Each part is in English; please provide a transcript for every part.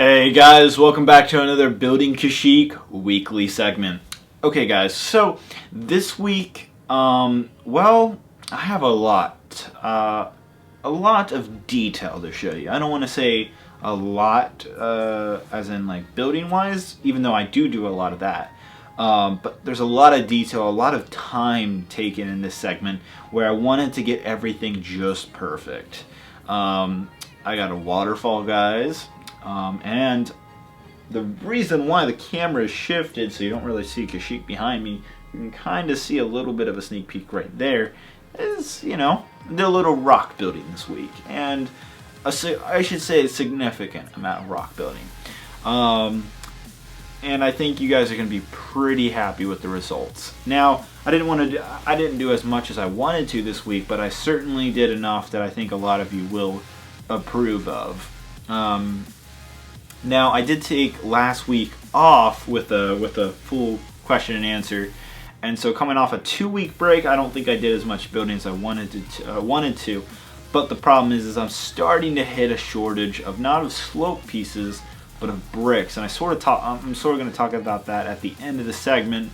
Hey guys, welcome back to another Building Kashyyyk weekly segment. Okay guys, so this week, well, I have a lot of detail to show you. I don't want to say a lot, as in like building wise, even though I do a lot of that. But there's a lot of detail, a lot of time taken in this segment where I wanted to get everything just perfect. I got a waterfall, guys. And the reason why the camera is shifted so you don't really see Kashyyyk behind me, you can kind of see a little bit of a sneak peek right there, is, you know, the little rock building this week. And I should say a significant amount of rock building. And I think you guys are going to be pretty happy with the results. Now, I didn't do as much as I wanted to this week, but I certainly did enough that I think a lot of you will approve of. Now, I did take last week off with a full question and answer, and so coming off a 2-week break, I don't think I did as much building as I wanted to. But the problem is I'm starting to hit a shortage of not of slope pieces, but of bricks, and I'm sort of going to talk about that at the end of the segment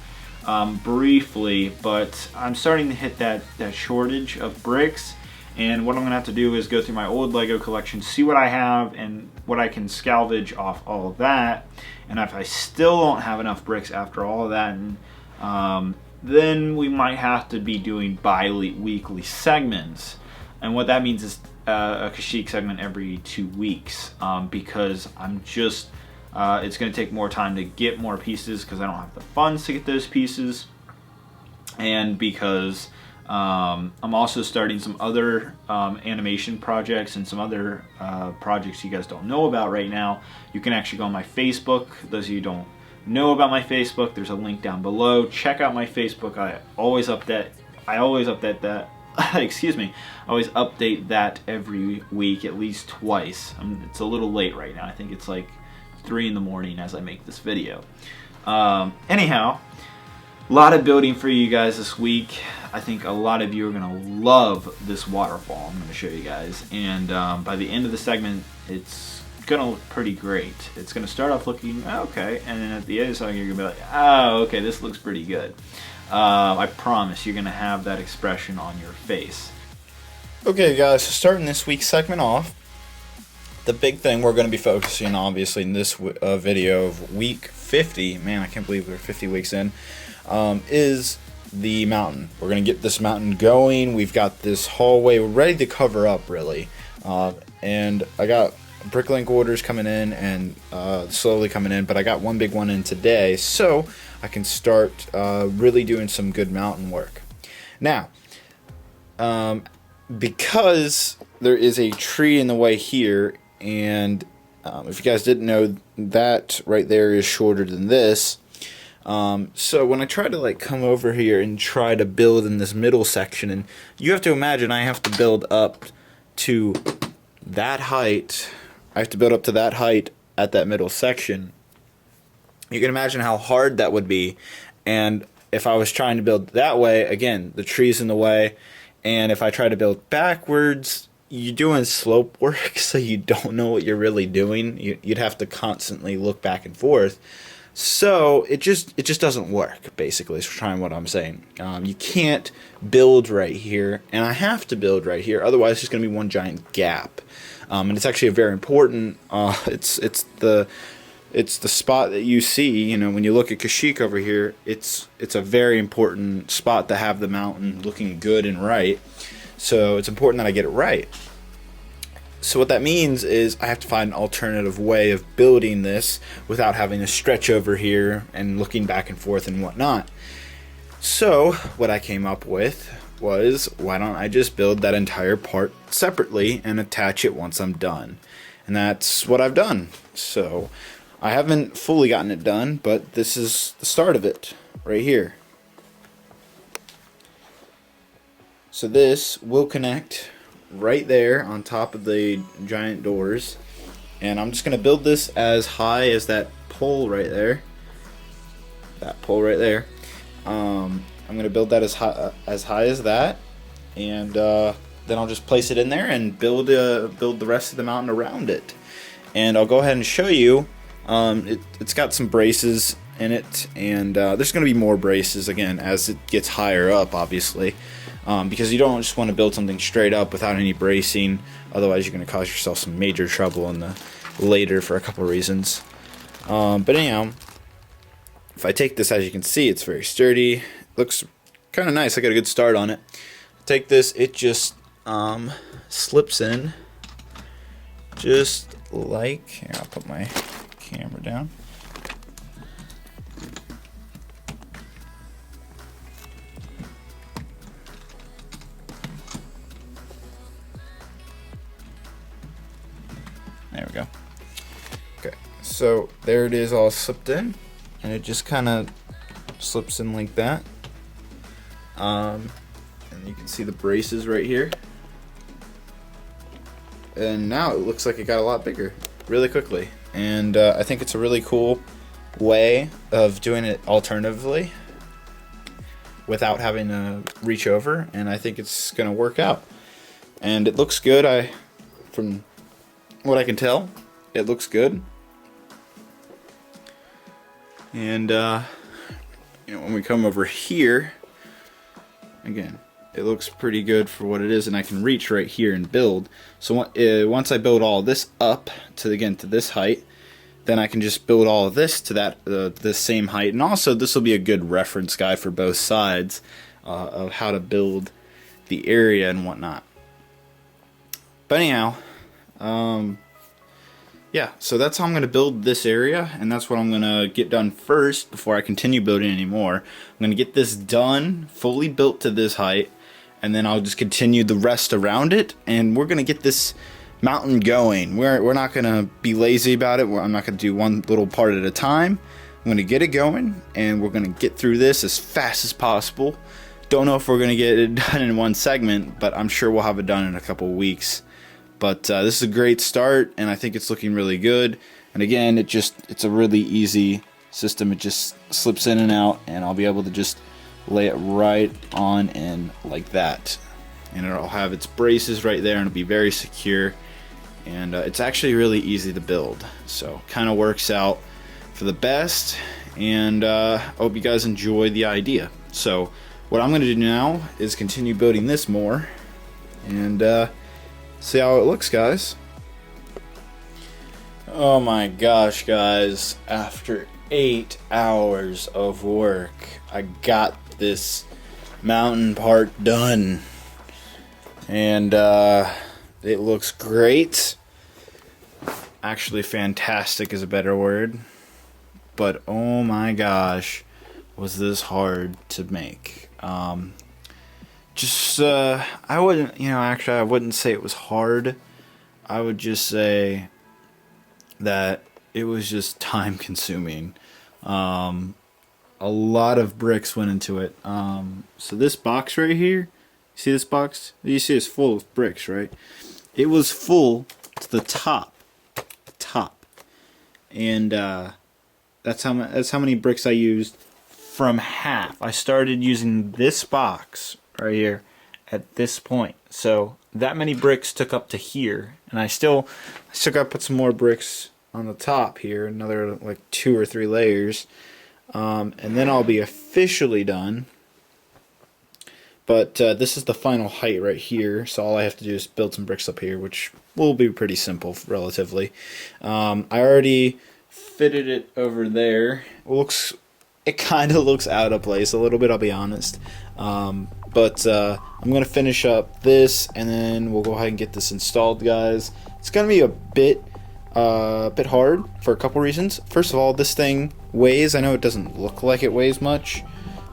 briefly. But I'm starting to hit that shortage of bricks. And what I'm going to have to do is go through my old Lego collection, see what I have and what I can salvage off all of that. And if I still don't have enough bricks after all of that, then we might have to be doing bi-weekly segments. And what that means is a Kashyyyk segment every 2 weeks, because it's going to take more time to get more pieces because I don't have the funds to get those pieces, and because I'm also starting some other animation projects and some other projects you guys don't know about right now. You can actually go on my Facebook. Those of you who don't know about my Facebook, there's a link down below. Check out my Facebook. I always update that. Excuse me. I always update that every week, at least twice. It's a little late right now. I think it's like 3 in the morning as I make this video. Anyhow, a lot of building for you guys this week. I think a lot of you are going to love this waterfall I'm going to show you guys. And by the end of the segment, it's going to look pretty great. It's going to start off looking okay, and then at the end of the segment, you're going to be like, oh, okay, this looks pretty good. I promise you're going to have that expression on your face. Okay, guys, so starting this week's segment off, the big thing we're going to be focusing on, obviously, in this video of week 50, man, I can't believe we're 50 weeks in, is the mountain. We're going to get this mountain going. We've got this hallway. We're ready to cover up, really. And I got bricklink orders coming in and slowly coming in, but I got one big one in today, so I can start really doing some good mountain work. Now, because there is a tree in the way here, and if you guys didn't know, that right there is shorter than this. So when I try to like come over here and try to build in this middle section, and you have to imagine I have to build up to that height. I have to build up to that height at that middle section. You can imagine how hard that would be. And if I was trying to build that way, again, the tree's in the way. And if I try to build backwards, you're doing slope work, so you don't know what you're really doing. You'd have to constantly look back and forth. So it just doesn't work, basically, is trying what I'm saying. You can't build right here, and I have to build right here, otherwise it's just going to be one giant gap. And it's actually a very important, it's the spot that you see, you know, when you look at Kashyyyk over here, it's a very important spot to have the mountain looking good and right. So it's important that I get it right. So what that means is I have to find an alternative way of building this without having to stretch over here and looking back and forth and whatnot. So what I came up with was, why don't I just build that entire part separately and attach it once I'm done? And that's what I've done. So I haven't fully gotten it done, but this is the start of it right here. So this will connect right there on top of the giant doors, and I'm just going to build this as high as that pole right there. That pole right there. I'm going to build that as high as that, and then I'll just place it in there and build the rest of the mountain around it. and I'll go ahead and show you. It's got some braces in it, and there's going to be more braces again as it gets higher up, obviously, because you don't just want to build something straight up without any bracing. Otherwise, you're going to cause yourself some major trouble in the later for a couple reasons. But anyhow, if I take this, as you can see, it's very sturdy. Looks kind of nice. I got a good start on it. Take this, it just slips in, just like, here, I'll put my camera down. There we go. Okay, so there it is, all slipped in, and it just kind of slips in like that. And you can see the braces right here. And now it looks like it got a lot bigger really quickly. And I think it's a really cool way of doing it alternatively without having to reach over, and I think it's gonna work out. And it looks good. From what I can tell, it looks good. And when we come over here, again, it looks pretty good for what it is, and I can reach right here and build. So once I build all this up to this height, then I can just build all of this to the same height. And also, this will be a good reference guide for both sides of how to build the area and whatnot. But anyhow, yeah, so that's how I'm going to build this area, and that's what I'm going to get done first before I continue building anymore. I'm going to get this done, fully built to this height, and then I'll just continue the rest around it, and we're going to get this mountain going. We're not going to be lazy about it. I'm not going to do one little part at a time. I'm going to get it going, and we're going to get through this as fast as possible. Don't know if we're going to get it done in one segment, but I'm sure we'll have it done in a couple weeks. But this is a great start, and I think it's looking really good. And again, it's a really easy system. It just slips in and out, and I'll be able to just lay it right on in like that. And it'll have its braces right there, and it'll be very secure. And it's actually really easy to build. So kind of works out for the best. And I hope you guys enjoy the idea. So what I'm going to do now is continue building this more. And see how it looks, guys. Oh my gosh, guys. After 8 hours of work, I got this mountain part done. And it looks great. Actually, fantastic is a better word. But oh my gosh, was this hard to make. I wouldn't say it was hard. I would just say that it was just time consuming. A lot of bricks went into it. So this box right here, see this box? You see it's full of bricks, right? It was full to the top. And that's how many bricks I used from half. I started using this box right here at this point. So that many bricks took up to here, and I still got to put some more bricks on the top here, another like 2 or 3 layers, and then I'll be officially done. But this is the final height right here, so all I have to do is build some bricks up here, which will be pretty simple relatively. I already fitted it over there. It kind of looks out of place a little bit, I'll be honest. But I'm going to finish up this, and then we'll go ahead and get this installed, guys. It's going to be a bit hard for a couple reasons. First of all, this thing weighs, I know it doesn't look like it weighs much.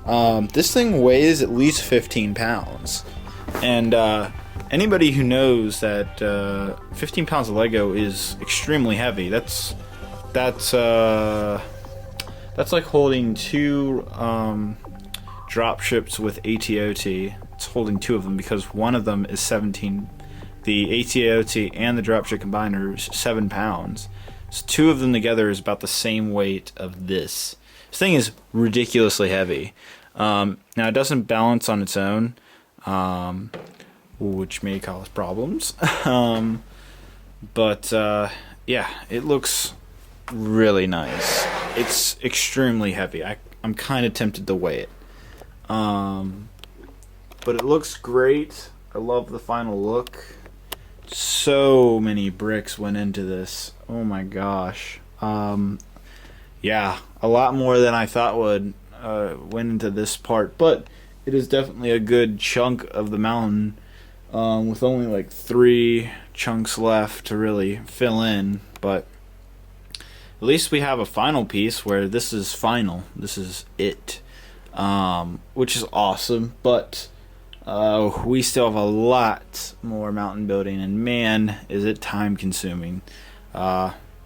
This thing weighs at least 15 pounds. And anybody who knows that 15 pounds of Lego is extremely heavy. That's like holding 2 drop ships with ATOT. It's holding 2 of them because one of them is 17. The ATOT and the drop ship combined are 7 pounds. So 2 of them together is about the same weight of this. This thing is ridiculously heavy. Now it doesn't balance on its own, which may cause problems. But yeah, it looks really nice. It's extremely heavy. I'm kind of tempted to weigh it. But it looks great. I love the final look. So many bricks went into this. Oh my gosh. Yeah, a lot more than I thought would went into this part, but it is definitely a good chunk of the mountain, with only like 3 chunks left to really fill in. But at least we have a final piece where this is final. This is it, which is awesome. But we still have a lot more mountain building, and man, is it time consuming.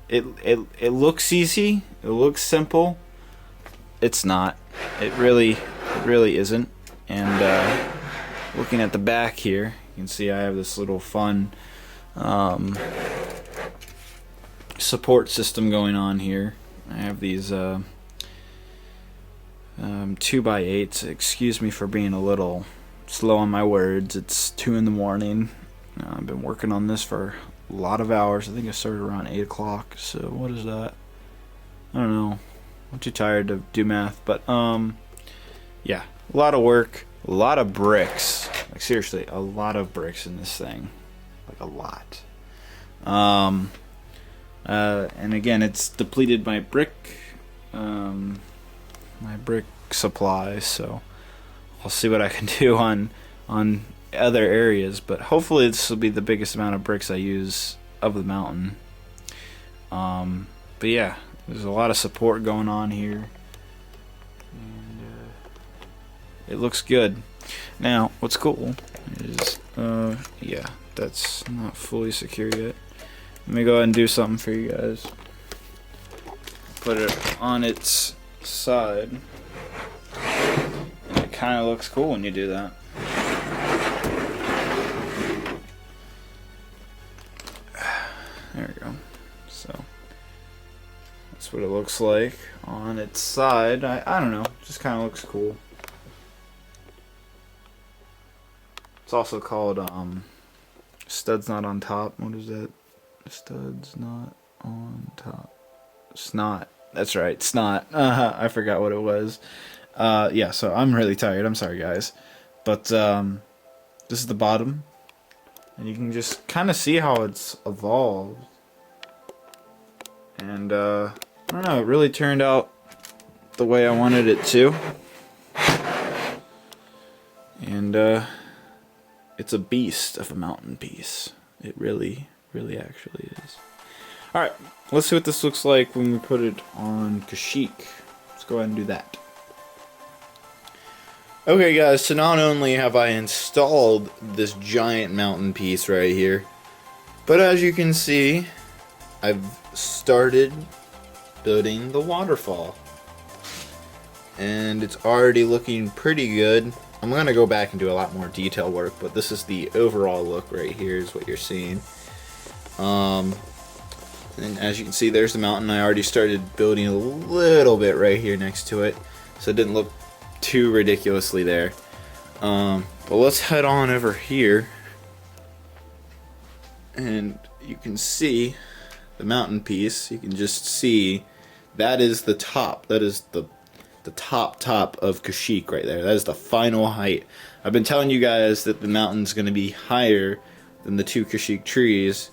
It looks easy. It looks simple. It's not. It really isn't. And looking at the back here, you can see I have this little fun support system going on here. I have these 2x8s. Excuse me for being a little slow on my words. It's 2 in the morning. I've been working on this for a lot of hours. I think I started around 8 o'clock. So what is that? I don't know. I'm too tired to do math. But yeah, a lot of work, a lot of bricks. Like seriously, a lot of bricks in this thing. Like a lot. And again, it's depleted my brick supply. So I'll see what I can do on other areas, but hopefully this will be the biggest amount of bricks I use of the mountain. But yeah, there's a lot of support going on here, and it looks good. Now, what's cool is, yeah, that's not fully secure yet. Let me go ahead and do something for you guys. Put it on its side. It kind of looks cool when you do that. There we go. So that's what it looks like on its side. I don't know, just kind of looks cool. It's also called studs not on top. What is that? Studs not on top. Snot. That's right, snot. I forgot what it was. Yeah, so I'm really tired. I'm sorry, guys. But this is the bottom. And you can just kind of see how it's evolved. And I don't know, it really turned out the way I wanted it to. And it's a beast of a mountain piece. It really actually is. Alright, let's see what this looks like when we put it on Kashyyyk. Let's go ahead and do that. Okay guys, so not only have I installed this giant mountain piece right here, but as you can see, I've started building the waterfall. And it's already looking pretty good. I'm going to go back and do a lot more detail work, but this is the overall look right here is what you're seeing. And as you can see, there's the mountain. I already started building a little bit right here next to it, so it didn't look too ridiculously there. But let's head on over here, and you can see the mountain piece. You can just see that is the top. That is the top of Kashyyyk right there. That is the final height. I've been telling you guys that the mountain's going to be higher than the 2 Kashyyyk trees,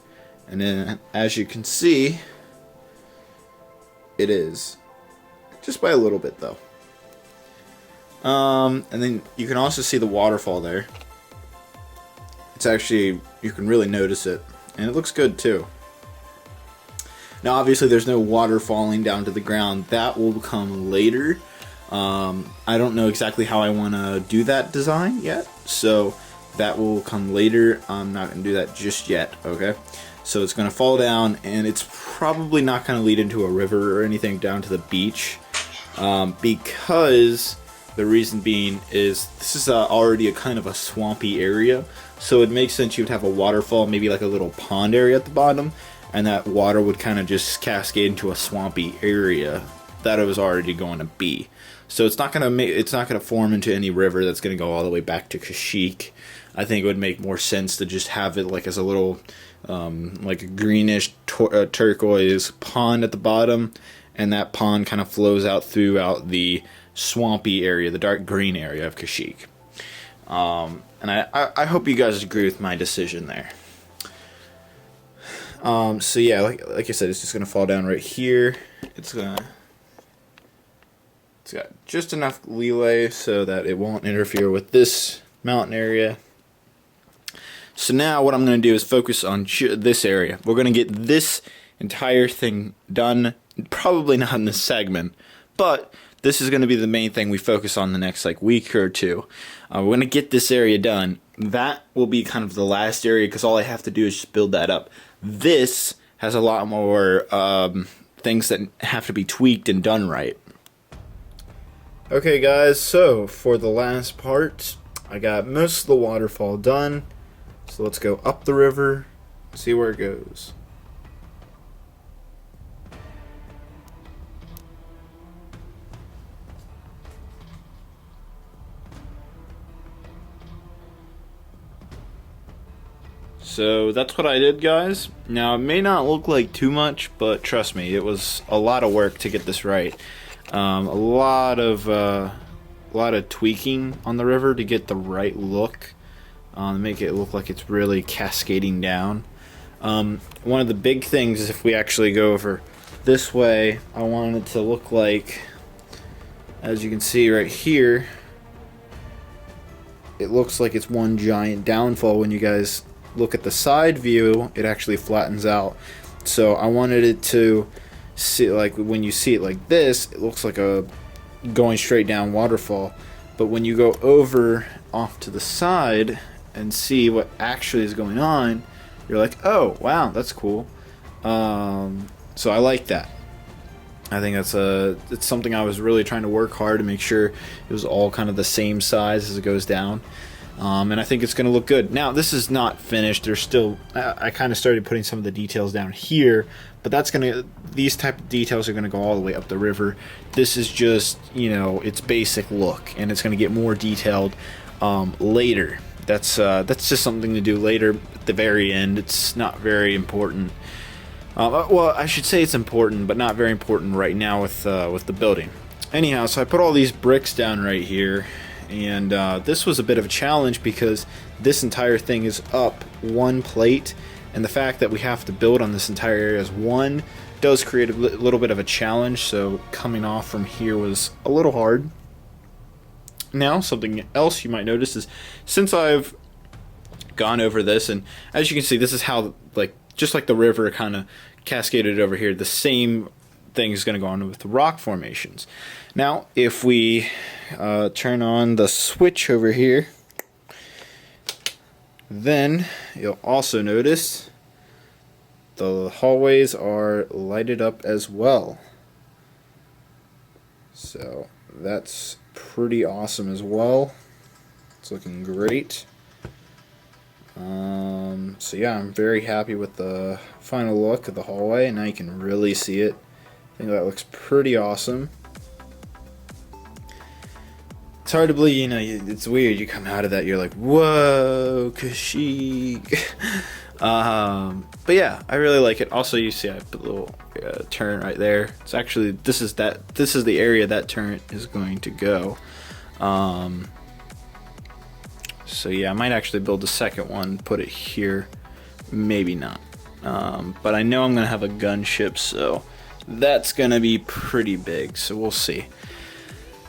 and then as you can see, it is. Just by a little bit though. And then you can also see the waterfall there. It's actually, you can really notice it, and it looks good too. Now obviously there's no water falling down to the ground. That will come later. I don't know exactly how I want to do that design yet, so that will come later. I'm not going to do that just yet, okay? So it's going to fall down, and it's probably not going to lead into a river or anything down to the beach, because the reason being is this is already a kind of a swampy area, so it makes sense you'd have a waterfall, maybe like a little pond area at the bottom, and that water would kind of just cascade into a swampy area that it was already going to be. So it's not gonna form into any river that's gonna go all the way back to Kashyyyk. I think it would make more sense to just have it like as a little like a greenish turquoise pond at the bottom, and that pond kind of flows out throughout the swampy area, the dark green area of Kashyyyk. And I hope you guys agree with my decision there. So yeah, like I said, it's just gonna fall down right here. It's got just enough leeway so that it won't interfere with this mountain area. So now what I'm going to do is focus on this area. We're going to get this entire thing done, probably not in this segment, but this is going to be the main thing we focus on the next like week or two. We're going to get this area done. That will be kind of the last area because all I have to do is just build that up. This has a lot more things that have to be tweaked and done right. Okay guys, so for the last part, I got most of the waterfall done. So let's go up the river, see where it goes. So that's what I did, guys. Now it may not look like too much, but trust me, it was a lot of work to get this right. A lot of tweaking on the river to get the right look, make it look like it's really cascading down. One of the big things is if we actually go over this way, I want it to look like, as you can see right here, it looks like it's one giant downfall. When you guys look at the side view, it actually flattens out. So I wanted it to see, like when you see it like this, it looks like a going straight down waterfall. But when you go over off to the side and see what actually is going on, you're like, oh wow, that's cool. So I like that. I think it's something I was really trying to work hard to make sure it was all kind of the same size as it goes down. And I think it's going to look good. Now, this is not finished. There's still, I kind of started putting some of the details down here, but these type of details are going to go all the way up the river. This is just, its basic look, and it's going to get more detailed later. That's just something to do later at the very end. It's not very important. Well, I should say it's important, but not very important right now with the building. Anyhow, so I put all these bricks down right here. And this was a bit of a challenge because this entire thing is up one plate, and the fact that we have to build on this entire area as one does create a little bit of a challenge. So coming off from here was a little hard. Now, something else you might notice is since I've gone over this, and as you can see, this is how, just like the river kind of cascaded over here, the same thing is going to go on with the rock formations. Now, if we turn on the switch over here, then you'll also notice the hallways are lighted up as well. So that's pretty awesome as well. It's looking great. So yeah, I'm very happy with the final look of the hallway, and now you can really see it. I think that looks pretty awesome. It's hard to believe, it's weird. You come out of that, you're like, whoa, Kashyyyk. But yeah, I really like it. Also, you see I put a little turret right there. It's actually, this is the area that turret is going to go. So yeah, I might actually build a second one, put it here. Maybe not. But I know I'm going to have a gunship, so that's going to be pretty big, so we'll see.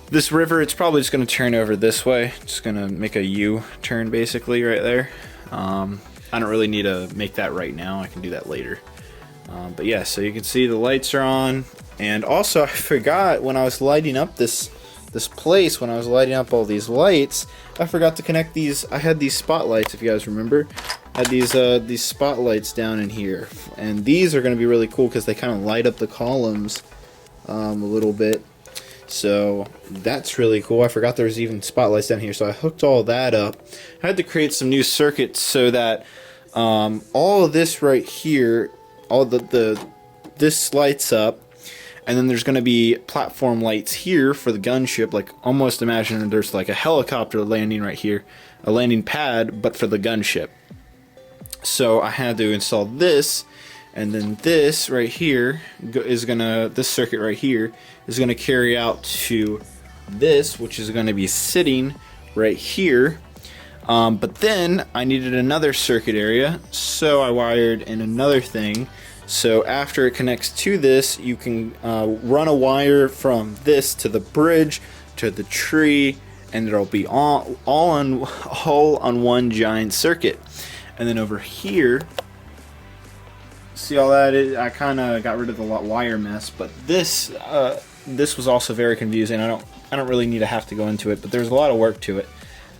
This river, it's probably just going to turn over this way. Just going to make a U-turn basically right there. I don't really need to make that right now. I can do that later. But yeah, so you can see the lights are on. And also, I forgot when I was lighting up this place, when I was lighting up all these lights, I forgot to connect these. I had these spotlights, if you guys remember. I had these spotlights down in here. And these are going to be really cool because they kind of light up the columns a little bit. So that's really cool. I forgot there was even spotlights down here, so I hooked all that up. I had to create some new circuits so that all of this right here, all this lights up, and then there's going to be platform lights here for the gunship. Like, almost imagine there's like a helicopter landing right here. a landing pad, but for the gunship. So I had to install this, and then this right here this circuit right here is gonna carry out to this, which is gonna be sitting right here. But then I needed another circuit area, so I wired in another thing. So after it connects to this, you can run a wire from this to the bridge to the tree, and it'll be all on one giant circuit. And then over here, see all that? I kind of got rid of the wire mess, but this was also very confusing. I don't really need to have to go into it, but there's a lot of work to it.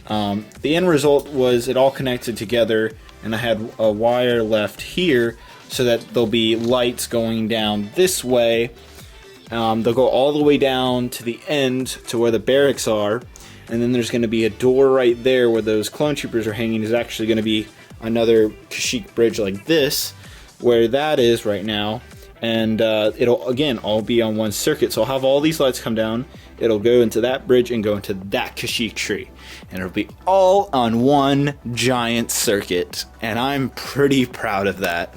The end result was it all connected together, and I had a wire left here so that there'll be lights going down this way. They'll go all the way down to the end to where the barracks are, and then there's going to be a door right there where those clone troopers are hanging. Is actually going to be another Kashyyyk bridge like this, where that is right now, and it'll again all be on one circuit. So I'll have all these lights come down, it'll go into that bridge and go into that Kashyyyk tree, and it'll be all on one giant circuit, and I'm pretty proud of that.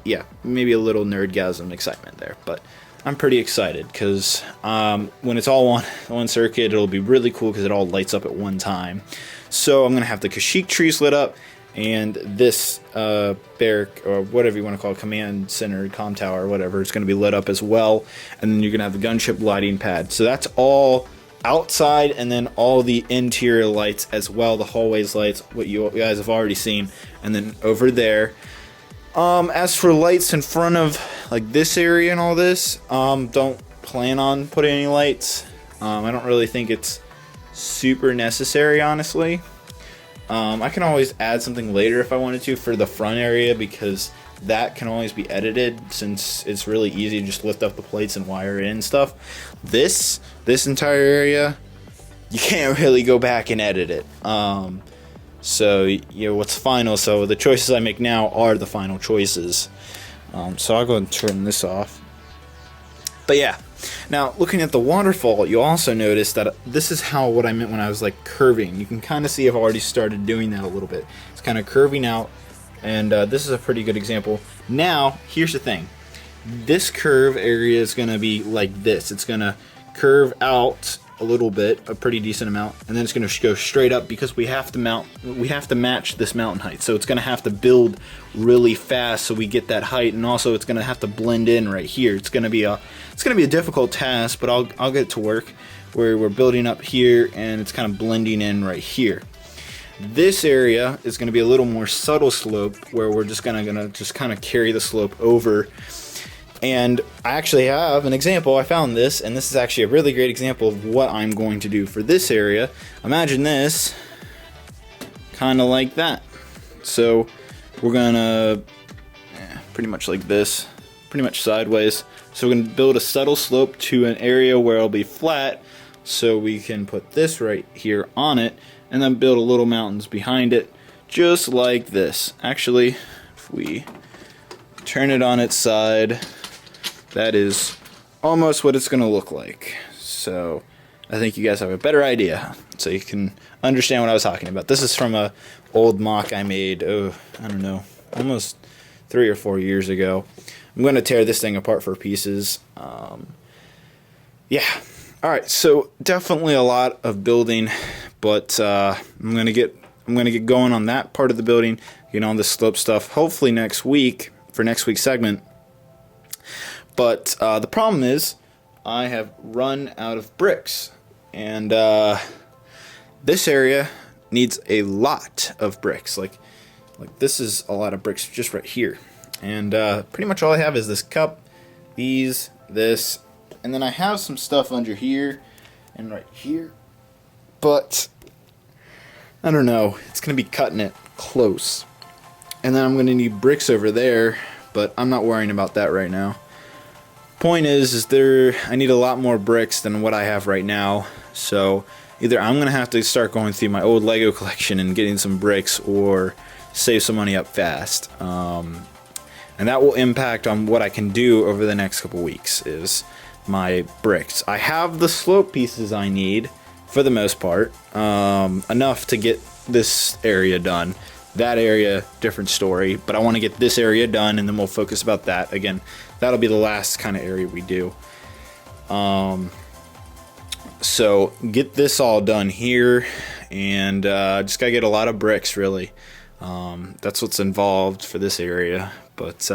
Yeah, maybe a little nerdgasm excitement there, but I'm pretty excited because when it's all one circuit, it'll be really cool because it all lights up at one time. So I'm gonna have the Kashyyyk trees lit up, and this barrack, or whatever you want to call it, command center, comm tower, or whatever, it's gonna be lit up as well. And then you're gonna have the gunship lighting pad. So that's all outside, and then all the interior lights as well, the hallways lights, what you guys have already seen. And then over there, as for lights in front of like this area and all this, don't plan on putting any lights. I don't really think it's super necessary, honestly. I can always add something later if I wanted to for the front area, because that can always be edited, since it's really easy to just lift up the plates and wire it in and stuff. This entire area, you can't really go back and edit it. So, you know, what's final, so the choices I make now are the final choices. So I'll go and turn this off. But yeah, now looking at the waterfall, you'll also notice that this is what I meant when I was like curving. You can kind of see I've already started doing that a little bit. It's kind of curving out, and this is a pretty good example. Now, here's the thing. This curve area is going to be like this. It's going to curve out a little bit, a pretty decent amount, and then it's going to go straight up because we have to match this mountain height. So it's going to have to build really fast so we get that height, and also it's going to have to blend in right here. It's going to be a difficult task, but I'll get to work, where we're building up here and it's kind of blending in right here. This area is going to be a little more subtle slope, where we're just gonna just kind of carry the slope over. And I actually have an example. I found this, and this is actually a really great example of what I'm going to do for this area. Imagine this, kind of like that. So we're gonna, pretty much like this, pretty much sideways. So we're gonna build a subtle slope to an area where it'll be flat, so we can put this right here on it, and then build a little mountains behind it, just like this. Actually, if we turn it on its side, that is almost what it's going to look like. So I think you guys have a better idea, so you can understand what I was talking about. This is from a old mock I made, I don't know, almost 3 or 4 years ago. I'm going to tear this thing apart for pieces. Yeah. All right. So definitely a lot of building, but I'm going to get going on that part of the building, on the slope stuff, hopefully next week for next week's segment. But the problem is I have run out of bricks, and this area needs a lot of bricks. Like this is a lot of bricks just right here. And pretty much all I have is this cup, this, and then I have some stuff under here and right here. But I don't know, it's going to be cutting it close. And then I'm going to need bricks over there, but I'm not worrying about that right now. Point is I need a lot more bricks than what I have right now. So either I'm going to have to start going through my old Lego collection and getting some bricks, or save some money up fast. And that will impact on what I can do over the next couple weeks, is my bricks. I have the slope pieces I need for the most part. Enough to get this area done. That area, different story, but I want to get this area done, and then we'll focus about that. Again, that'll be the last kind of area we do. So get this all done here, and just gotta get a lot of bricks, really. That's what's involved for this area. But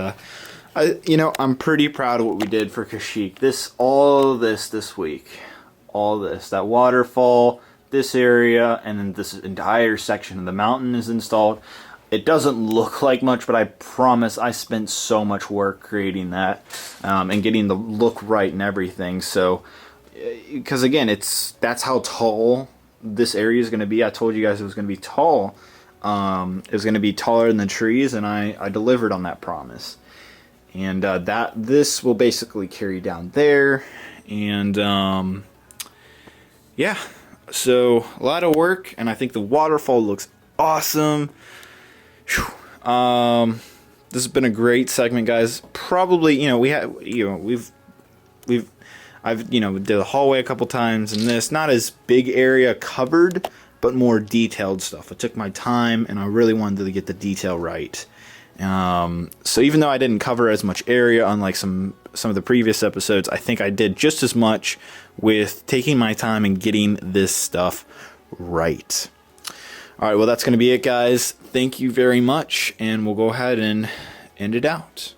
I'm pretty proud of what we did for Kashyyyk. All this week, all this, that waterfall, this area, and then this entire section of the mountain is installed. It doesn't look like much, but I promise I spent so much work creating that, and getting the look right and everything. So, because again, that's how tall this area is going to be. I told you guys it was going to be tall. It was going to be taller than the trees, and I delivered on that promise. And this will basically carry down there, and yeah. So a lot of work, and I think the waterfall looks awesome. This has been a great segment, guys. Probably, I've did the hallway a couple times, and this not as big area covered, but more detailed stuff. I took my time, and I really wanted to get the detail right. So even though I didn't cover as much area, unlike some of the previous episodes, I think I did just as much with taking my time and getting this stuff right. All right, well, that's going to be it, guys. Thank you very much, and we'll go ahead and end it out.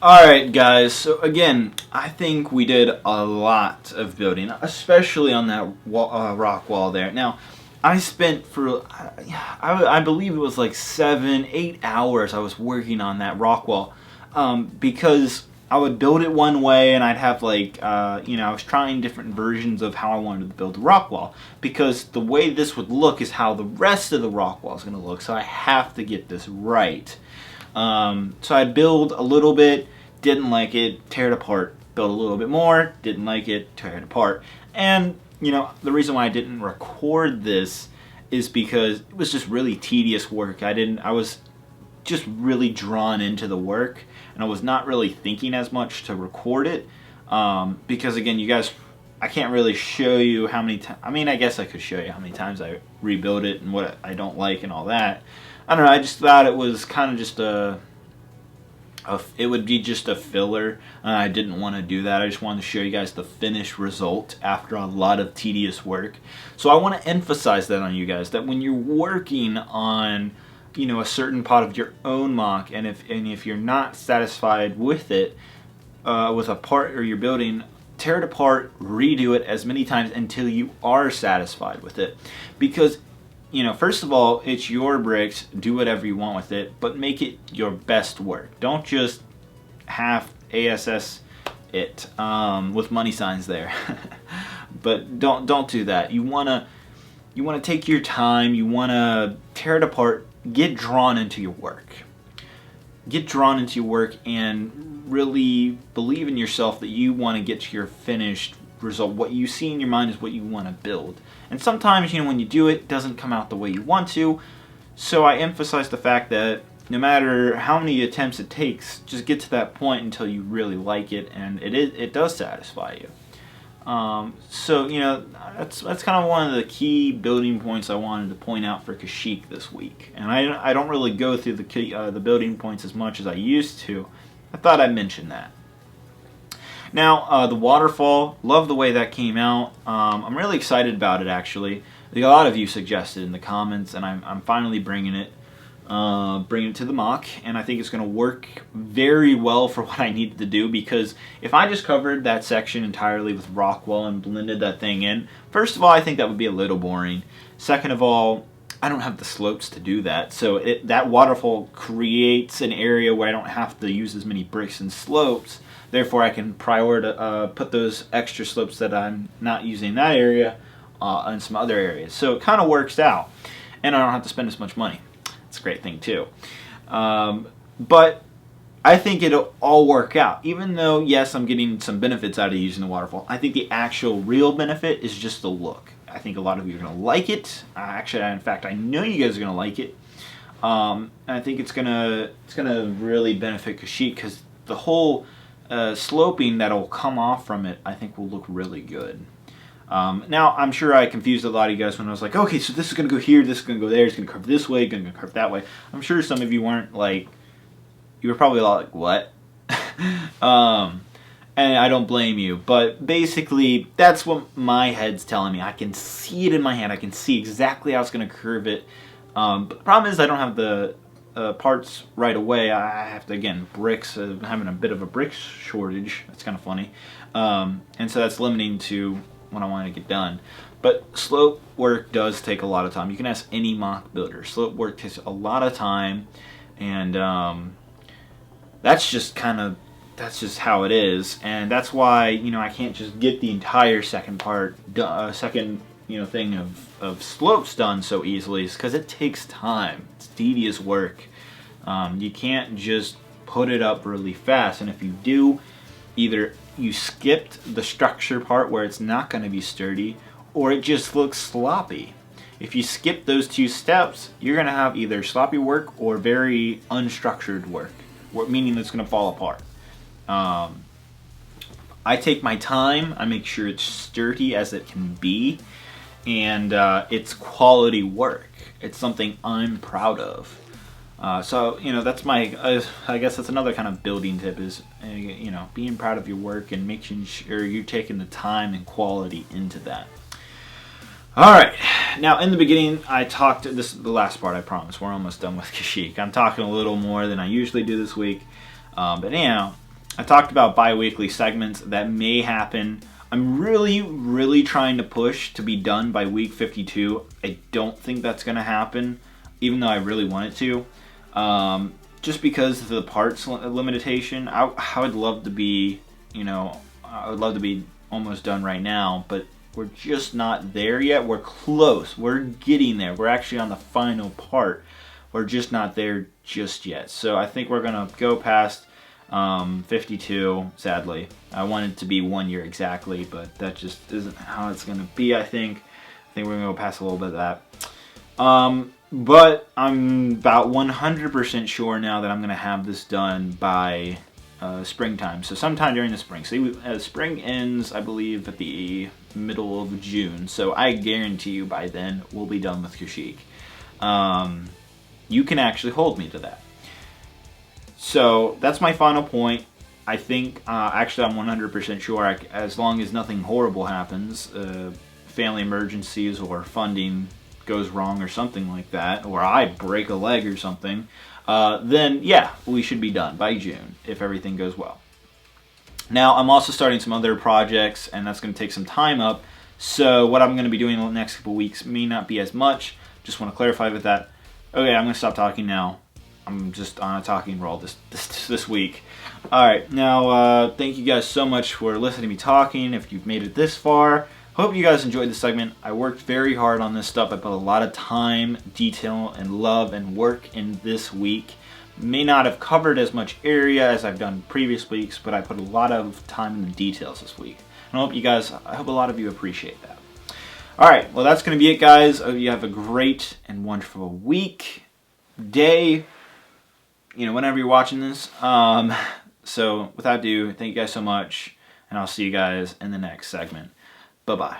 Alright guys, so again, I think we did a lot of building, especially on that rock wall there. Now, I spent I believe it was like 7-8 hours I was working on that rock wall, because I would build it one way, and I'd have I was trying different versions of how I wanted to build the rock wall, because the way this would look is how the rest of the rock wall is going to look, so I have to get this right. So I'd build a little bit, didn't like it, tear it apart, build a little bit more, didn't like it, tear it apart. And, the reason why I didn't record this is because it was just really tedious work. I was just really drawn into the work, and I was not really thinking as much to record it, because again, you guys, I can't really show you how many times, I guess I could show you how many times I rebuild it and what I don't like and all that. I don't know, I just thought it was kind of just it would be just a filler, and I didn't want to do that. I just wanted to show you guys the finished result after a lot of tedious work. So I want to emphasize that on you guys, that when you're working on, a certain part of your own mock, and if you're not satisfied with it, with a part or you're building, tear it apart, redo it as many times until you are satisfied with it. Because first of all, it's your bricks, do whatever you want with it, but make it your best work. Don't just half ASS it, with money signs there. But don't do that. You wanna take your time, you wanna tear it apart, get drawn into your work. Get drawn into your work and really believe in yourself that you want to get to your finished result. What you see in your mind is what you want to build. And sometimes, when you do it, it doesn't come out the way you want to. So I emphasize the fact that no matter how many attempts it takes, just get to that point until you really like it, and it does satisfy you. So that's kind of one of the key building points I wanted to point out for Kashyyyk this week. And I don't really go through the building points as much as I used to. I thought I'd mention that. Now, the waterfall, love the way that came out. I'm really excited about it, actually. A lot of you suggested in the comments, and I'm finally bringing it to the mock, and I think it's going to work very well for what I needed to do, because if I just covered that section entirely with rock wall and blended that thing in, first of all, I think that would be a little boring. Second of all, I don't have the slopes to do that, so that waterfall creates an area where I don't have to use as many bricks and slopes. Therefore, I can put those extra slopes that I'm not using in that area in some other areas. So it kind of works out, and I don't have to spend as much money. It's a great thing too. But I think it'll all work out. Even though, yes, I'm getting some benefits out of using the waterfall, I think the actual real benefit is just the look. I think a lot of you are going to like it. Actually, in fact, I know you guys are going to like it. And I think it's gonna really benefit Kashyyyk, because the whole sloping that'll come off from it, I think, will look really good. Now, I'm sure I confused a lot of you guys when I was like, okay, so this is going to go here, this is going to go there, it's going to curve this way, going to curve that way. I'm sure some of you weren't like, you were probably a lot like, what? And I don't blame you, but basically, that's what my head's telling me. I can see it in my head. I can see exactly how it's going to curve it. But the problem is I don't have the parts right away. I have to, again, bricks. I'm having a bit of a brick shortage. That's kind of funny. And so that's limiting to what I want to get done. But slope work does take a lot of time. You can ask any mock builder. Slope work takes a lot of time, and that's just how it is, and that's why, you know, I can't just get the entire second thing of slopes done so easily. It's because it takes time. It's tedious work. You can't just put it up really fast, and if you do, either you skipped the structure part where it's not going to be sturdy, or it just looks sloppy. If you skip those two steps, you're going to have either sloppy work or very unstructured work, meaning it's going to fall apart. I take my time, I make sure it's sturdy as it can be, and it's quality work. It's something I'm proud of. So, you know, that's my, I guess that's another kind of building tip is, you know, being proud of your work and making sure you're taking the time and quality into that. Alright, now in the beginning I talked, this is the last part, I promise, we're almost done with Kashyyyk. I'm talking a little more than I usually do this week, but anyhow, I talked about bi-weekly segments that may happen. I'm really trying to push to be done by week 52. I don't think that's going to happen, even though I really want it to. Just because of the parts limitation, I would love to be, you know, I would love to be almost done right now, but we're just not there yet. We're close. We're getting there. We're actually on the final part. We're just not there just yet. So I think we're going to go past 52, sadly. I want it to be 1 year exactly, but that just isn't how it's going to be, I think. We're going to go past a little bit of that. But I'm about 100% sure now that I'm going to have this done by springtime. So sometime during the spring. So spring ends, I believe, at the middle of June. So I guarantee you by then we'll be done with Kashyyyk. You can actually hold me to that. So that's my final point. I think, actually I'm 100% sure, as long as nothing horrible happens, family emergencies or funding goes wrong or something like that, or I break a leg or something, then yeah, we should be done by June if everything goes well. Now I'm also starting some other projects, and that's going to take some time up, so what I'm going to be doing in the next couple weeks may not be as much. Just want to clarify with that. Okay, I'm going to stop talking now. I'm just on a talking roll this week. Alright, now thank you guys so much for listening to me talking. If you've made it this far, hope you guys enjoyed this segment. I worked very hard on this stuff. I put a lot of time, detail, and love and work in this week. May not have covered as much area as I've done previous weeks, but I put a lot of time in the details this week. And I hope a lot of you appreciate that. Alright, well that's going to be it, guys. I hope you have a great and wonderful week, day, you know, whenever you're watching this. So without ado, thank you guys so much, and I'll see you guys in the next segment. Bye-bye.